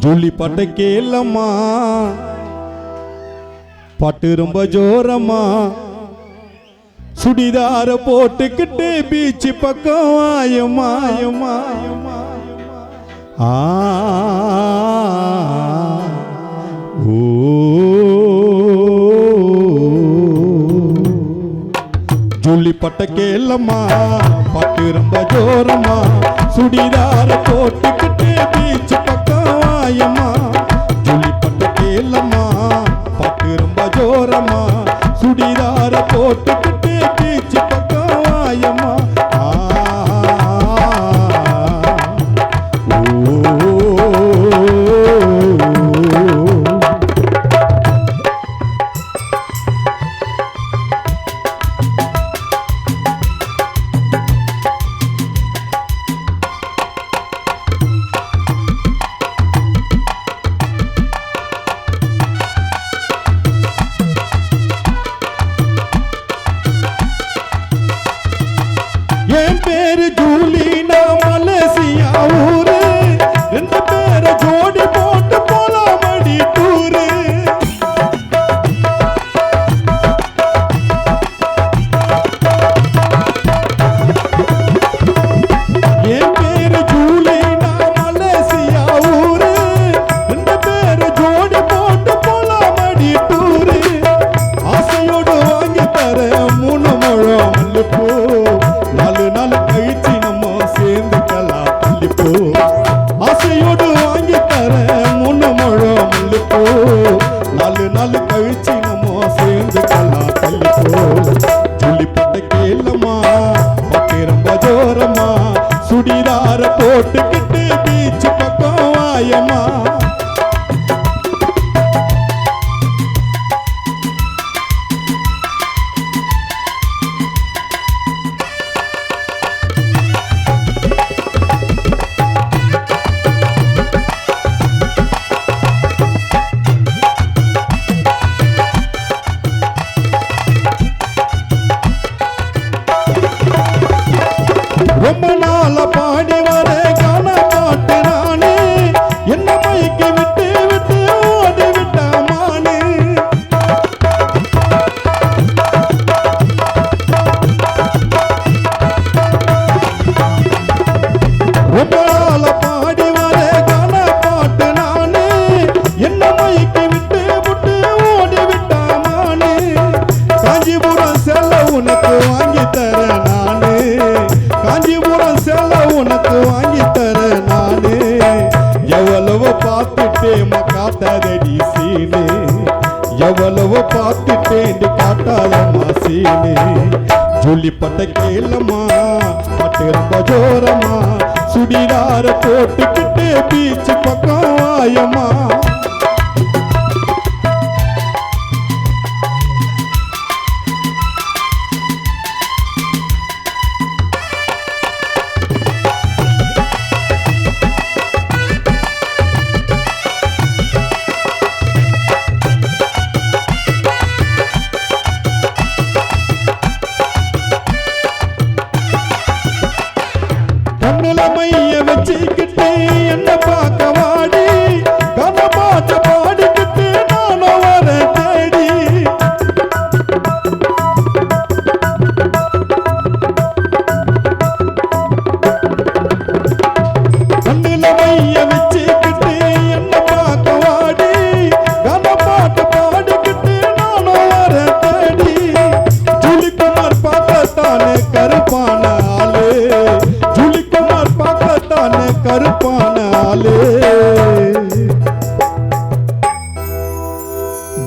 Julie பாட்ட கேளம்மா, பாட்டு ரொம்ப ஜோரம்மா. சுடிதார போட்டுக்கிட்டு பீச்சு பக்கம் வாயம்மா. ஆ ஓ ஜூலி பாட்ட கேளம்மா, பாட்டு ரொம்ப ஜோரம்மா. சுடிதார போட்டுக்கிட்டு பீச்சு பக்கம் வாயம்மா. ஜூலி பாட்ட கேளம்மா, பாட்டு ரொம்ப ஜோரம்மா. சுடிதார போட்டுக்கிட்டு பீச்சு பக்கம் வாயம்மா. என் பேரு ஜூலி, நான் மலேசியா ஊரு. ரெண்டு பேரை ஜோடி போட்டு போலாமடி டூரு. என் பேரு ஜூலி, நான் மலேசியா ஊரு. ரெண்டு பேரை ஜோடி போட்டு போலாமடி டூரு. ஆசையோடு வாங்கி தர 3 முழம் மல்லிப்பூ. 4 நாள் கழிச்சு நம்ம சேர்ந்துக்கலாம் தள்ளிப்போ. ஆசையோடு வாங்கி தர 3 முழம் மல்லிப்பூ. 4 நாள் கழிச்சு நம்ம சேர்ந்துக்கலாம் தள்ளிப்போ. ஜூலி பாட்ட கேளம்மா, பாட்டு ரொம்ப ஜோரம்மா. சுடிதார போட்டுக்கிட்டு பீச்சு பக்கம் வாயம்மா. ரொம்ப நாள பாடி வர கான பாட்டு நானே. என்ன மயக்கி விட்டு விட்டு ஓடி விட்ட மானே. ரொம்ப நாள பாடி வர கான பாட்டு நானே. என்ன மயக்கி விட்டு விட்டு ஓடி விட்ட மானே. காஞ்சிபுரம் செல்ல உனக்கு வாங்கி தர நானே. காஞ்சிபுரம் செல்ல உனக்கு வாங்கி தர நானே. எவ்வளவு பார்த்துட்டேன் காட்டாதடி சீனே. எவ்வளவு பார்த்துட்டேன் காட்டாதம்மா சீனே. ஜூலி பாட்ட கேளம்மா, பாட்டு ரொம்ப ஜோரம்மா. சுடிதார போட்டுக்கிட்டு பீச்சு பக்கம் வாயம்மா. கண்ணுல மைய வச்சுக்கிட்டு என்ன பார்க்க வாடி. கன பாட்ட பாடிக்கிட்டு நானும் வர தேடி. கண்ணுல மைய வச்சுக்கிட்டு என்ன பார்க்க வாடி. கன பாட்ட பாடிக்கிட்டு நானும் வர தேடி. ஜூலிக்குமார் பார்க்கத்தானே கருப்பான ஆளு. ஜூலிக்குமார் பார்க்கத்தானே கருப்பான ஆளு.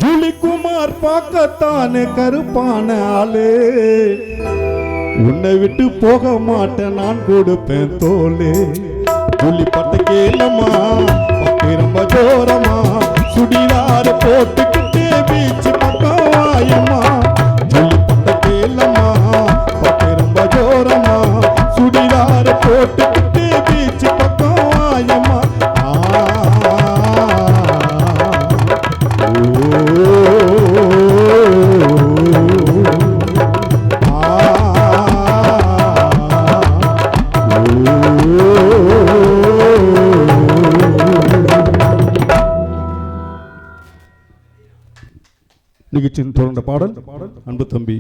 ஜூலிக்குமார் பார்க்கத்தானே கருப்பான ஆளு. உன்னை விட்டு போக மாட்டேன், நான் கொடுப்பேன் தோலே. ஜூலி பாட்ட கேளம்மா, பாட்டு ரொம்ப ஜோரம்மா. சுடிதார போட்டுக்கிட்டு பீச்சு பக்கம் வாயம்மா. ஜூலி பாட்ட கேளம்மா, பாட்டு ரொம்ப ஜோரம்மா. சுடிதார போட்டுக்கிட்டு பீச்சு பக்கம் வாயம்மா. ஓ நிகழ்ச்சியின் தொடர்ந்த பாடல் அன்பு தம்பி